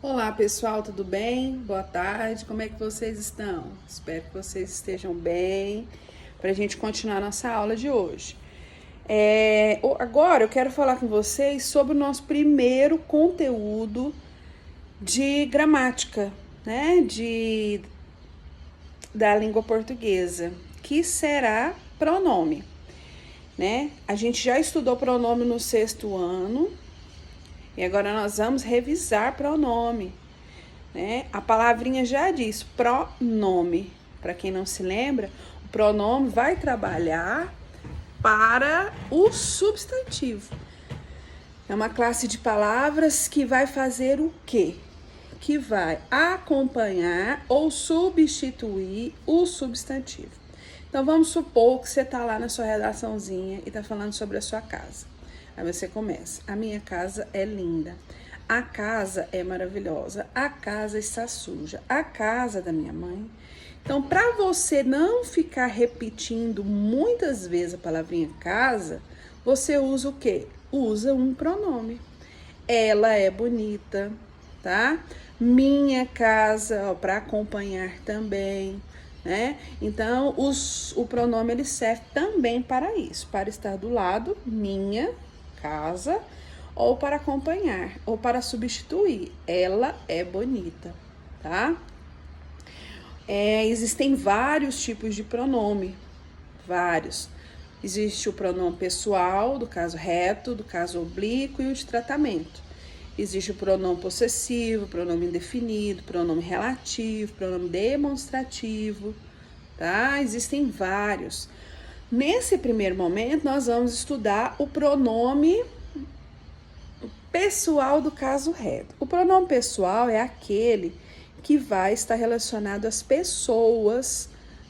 Olá pessoal, tudo bem? Boa tarde, como é que vocês estão? Espero que vocês estejam bem para a gente continuar nossa aula de hoje. Agora eu quero falar com vocês sobre o nosso primeiro conteúdo de gramática, né? Da língua portuguesa, que será pronome, né? A gente já estudou pronome no 6º ano e agora nós vamos revisar pronome. Né? A palavrinha já diz pronome. Para quem não se lembra, o pronome vai trabalhar para o substantivo. É uma classe de palavras que vai fazer o quê? Que vai acompanhar ou substituir o substantivo. Então vamos supor que você está lá na sua redaçãozinha e está falando sobre a sua casa. Aí você começa: a minha casa é linda. A casa é maravilhosa. A casa está suja. A casa da minha mãe. Então, para você não ficar repetindo muitas vezes a palavrinha casa, você usa o quê? Usa um pronome. Ela é bonita, tá? Minha casa, para acompanhar também, né? Então, o pronome ele serve também para isso, para estar do lado, minha casa, ou para acompanhar, ou para substituir. Ela é bonita, tá? Existem vários tipos de pronome, vários. Existe o pronome pessoal, do caso reto, do caso oblíquo e o de tratamento. Existe o pronome possessivo, pronome indefinido, pronome relativo, pronome demonstrativo, tá? Existem vários. Nesse primeiro momento, nós vamos estudar o pronome pessoal do caso reto. O pronome pessoal é aquele que vai estar relacionado às pessoas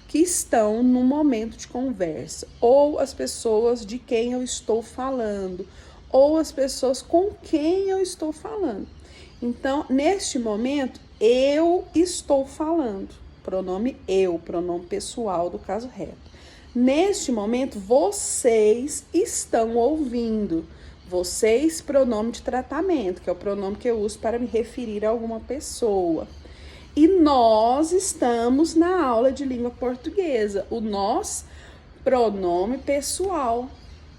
que estão no momento de conversa, ou as pessoas de quem eu estou falando, ou as pessoas com quem eu estou falando. Então, neste momento, eu estou falando. Pronome eu, pronome pessoal do caso reto. Neste momento, vocês estão ouvindo. Vocês, pronome de tratamento, que é o pronome que eu uso para me referir a alguma pessoa. E nós estamos na aula de língua portuguesa. O nós, pronome pessoal.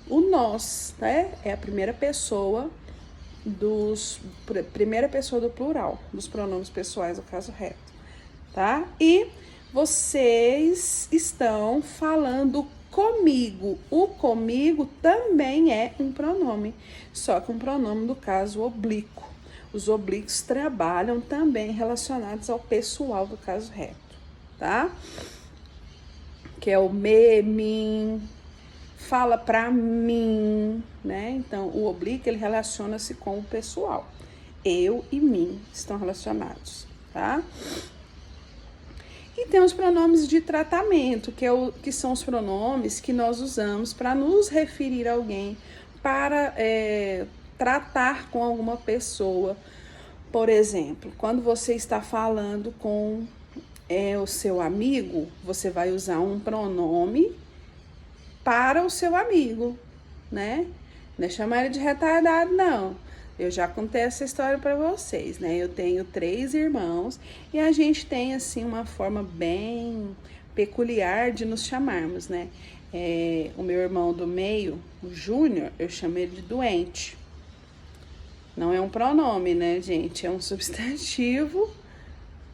O nós, né? É a primeira pessoa do plural, dos pronomes pessoais do caso reto, tá? E vocês estão falando comigo. O comigo também é um pronome, só que um pronome do caso oblíquo. Os oblíquos trabalham também relacionados ao pessoal do caso reto, tá? Que é o me, mim, fala pra mim, né? Então, o oblíquo, ele relaciona-se com o pessoal. Eu e mim estão relacionados, tá? E tem os pronomes de tratamento, que são os pronomes que nós usamos para nos referir a alguém, para tratar com alguma pessoa. Por exemplo, quando você está falando com o seu amigo, você vai usar um pronome para o seu amigo, né? Não é chamar ele de retardado, não. Eu já contei essa história para vocês, né? Eu tenho 3 irmãos e a gente tem, assim, uma forma bem peculiar de nos chamarmos, né? O meu irmão do meio, o Júnior, eu chamo ele de doente. Não é um pronome, né, gente? É um substantivo,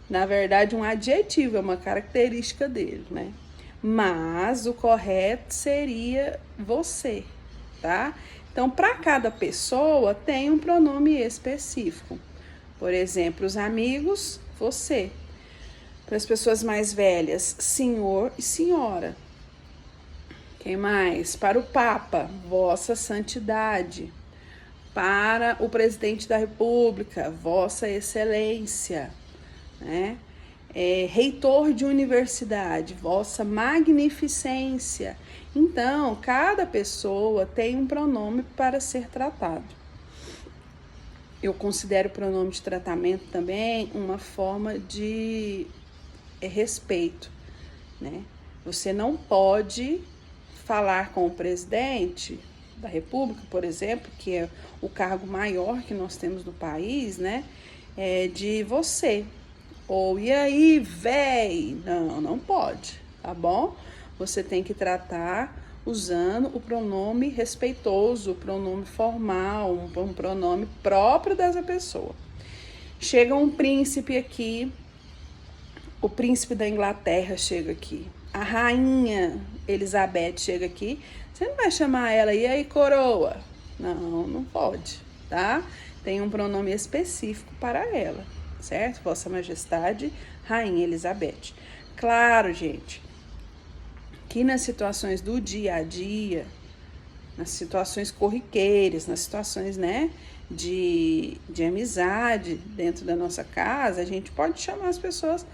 na verdade, um adjetivo, é uma característica dele, né? Mas o correto seria você, tá? Então, para cada pessoa tem um pronome específico. Por exemplo, os amigos, você. Para as pessoas mais velhas, senhor e senhora. Quem mais? Para o Papa, Vossa Santidade. Para o presidente da República, Vossa Excelência, né? Reitor de universidade, Vossa Magnificência. Então, cada pessoa tem um pronome para ser tratado. Eu considero o pronome de tratamento também uma forma de respeito, né? Você não pode falar com o presidente da República, por exemplo, que é o cargo maior que nós temos no país, né? de você. Ou, e aí, véi? Não, não pode, tá bom? Você tem que tratar usando o pronome respeitoso, o pronome formal, um pronome próprio dessa pessoa. Chega um príncipe aqui, o príncipe da Inglaterra chega aqui, a rainha Elizabeth chega aqui, você não vai chamar ela, e aí, coroa? Não, não pode, tá? Tem um pronome específico para ela, certo? Vossa Majestade, Rainha Elizabeth. Claro, gente, que nas situações do dia a dia, nas situações corriqueiras, nas situações, né, de amizade dentro da nossa casa, a gente pode chamar as pessoas,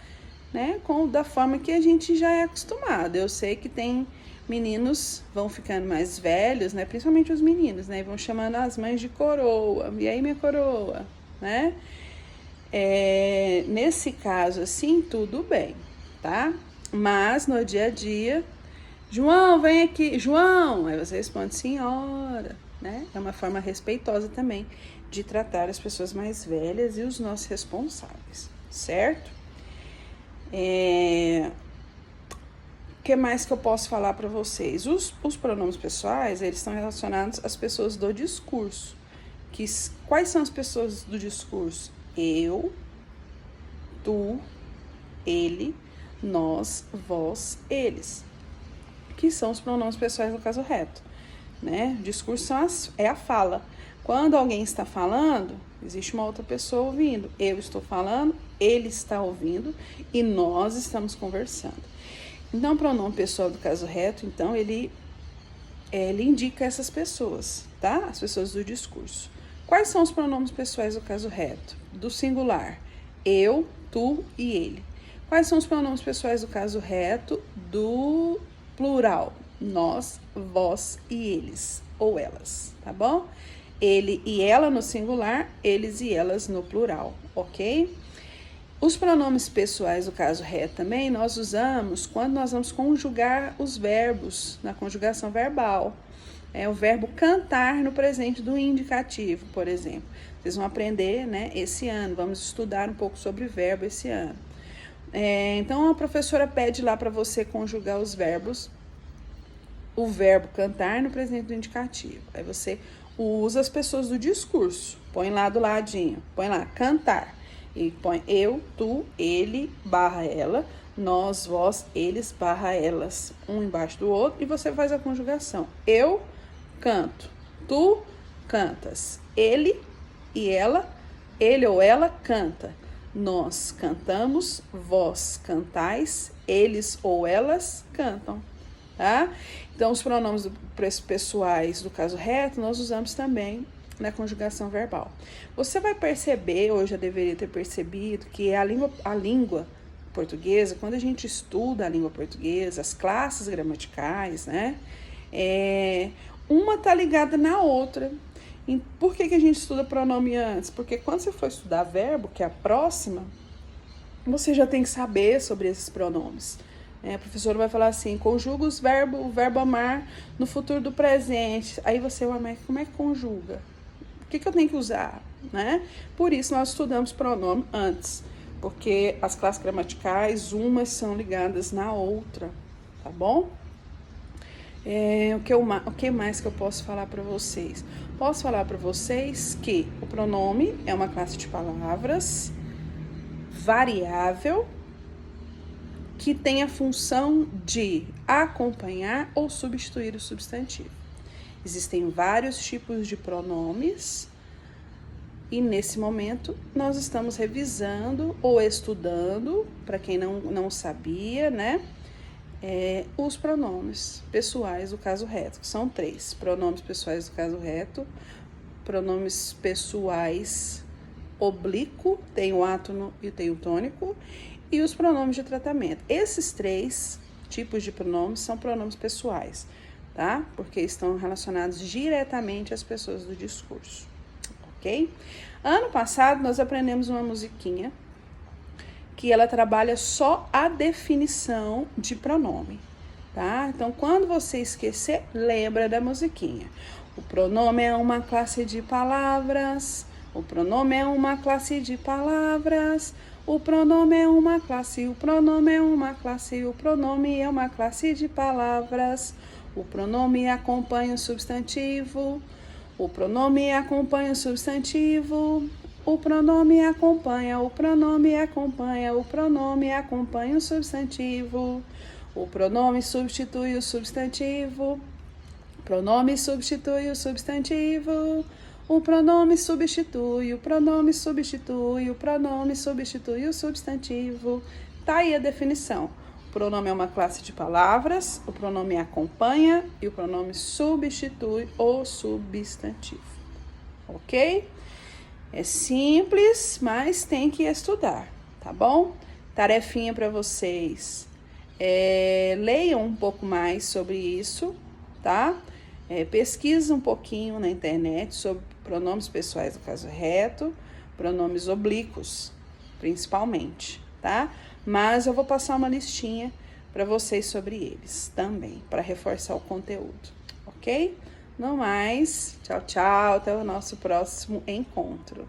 né, da forma que a gente já é acostumado. Eu sei que tem meninos vão ficando mais velhos, né, principalmente os meninos, né, vão chamando as mães de coroa. E aí, minha coroa, né? Nesse caso, assim, tudo bem, tá? Mas no dia a dia, João, vem aqui, João, aí você responde senhora, né? É uma forma respeitosa também de tratar as pessoas mais velhas e os nossos responsáveis, certo? O que mais que eu posso falar para vocês? Os pronomes pessoais, eles estão relacionados às pessoas do discurso. Quais são as pessoas do discurso? Eu, tu, ele, nós, vós, eles. Que são os pronomes pessoais no caso reto, né? O discurso é a fala. Quando alguém está falando, existe uma outra pessoa ouvindo. Eu estou falando, ele está ouvindo e nós estamos conversando. Então, o pronome pessoal do caso reto, então, ele indica essas pessoas, tá? As pessoas do discurso. Quais são os pronomes pessoais do caso reto? Do singular, eu, tu e ele. Quais são os pronomes pessoais do caso reto do plural? Nós, vós e eles, ou elas, tá bom? Ele e ela no singular, eles e elas no plural, ok? Os pronomes pessoais do caso reto também nós usamos quando nós vamos conjugar os verbos na conjugação verbal. O verbo cantar no presente do indicativo, por exemplo. Vocês vão aprender, né, esse ano, vamos estudar um pouco sobre verbo esse ano. Então, a professora pede lá para você conjugar os verbos, o verbo cantar no presente do indicativo. Aí você usa as pessoas do discurso, põe lá do ladinho, põe lá, cantar. E põe eu, tu, ele, barra ela, nós, vós, eles, barra elas, um embaixo do outro, e você faz a conjugação. Eu canto, tu cantas, ele e ela, ele ou ela canta, nós cantamos, vós cantais, eles ou elas cantam, tá? Então, os pronomes pessoais do caso reto, nós usamos também na conjugação verbal. Você vai perceber, ou já deveria ter percebido, que a língua portuguesa, quando a gente estuda a língua portuguesa, as classes gramaticais, né? Uma tá ligada na outra. E por que a gente estuda pronome antes? Porque quando você for estudar verbo, que é a próxima, você já tem que saber sobre esses pronomes. A professora vai falar assim, conjuga o verbo amar no futuro do presente. Aí você vai, mas como é que conjuga? O que eu tenho que usar, né? Por isso nós estudamos pronome antes, porque as classes gramaticais, umas são ligadas na outra, tá bom? O que mais que eu posso falar para vocês? Posso falar para vocês que o pronome é uma classe de palavras variável que tem a função de acompanhar ou substituir o substantivo. Existem vários tipos de pronomes e nesse momento nós estamos revisando ou estudando, para quem não sabia, né? Os pronomes pessoais do caso reto, que são 3. Pronomes pessoais do caso reto, pronomes pessoais oblíquo, tem o átono e tem o tônico, e os pronomes de tratamento. Esses 3 tipos de pronomes são pronomes pessoais, tá? Porque estão relacionados diretamente às pessoas do discurso, ok? Ano passado, nós aprendemos uma musiquinha que ela trabalha só a definição de pronome, tá? Então, quando você esquecer, lembra da musiquinha. O pronome é uma classe de palavras, O pronome é uma classe de palavras. O pronome é uma classe, o pronome é uma classe, o pronome é uma classe de palavras. O pronome acompanha o substantivo. O pronome acompanha o substantivo. O pronome acompanha, o pronome acompanha, o pronome acompanha o substantivo. O pronome substitui o substantivo. O pronome substitui o substantivo. O pronome substitui, o pronome substitui, o pronome substitui o substantivo. Tá aí a definição. O pronome é uma classe de palavras, o pronome acompanha e o pronome substitui o substantivo. Ok? É simples, mas tem que estudar, tá bom? Tarefinha para vocês. Leiam um pouco mais sobre isso, tá? Pesquisa um pouquinho na internet sobre pronomes pessoais do caso reto, pronomes oblíquos, principalmente, tá? Mas eu vou passar uma listinha para vocês sobre eles também, para reforçar o conteúdo, ok? No mais, tchau, tchau, até o nosso próximo encontro.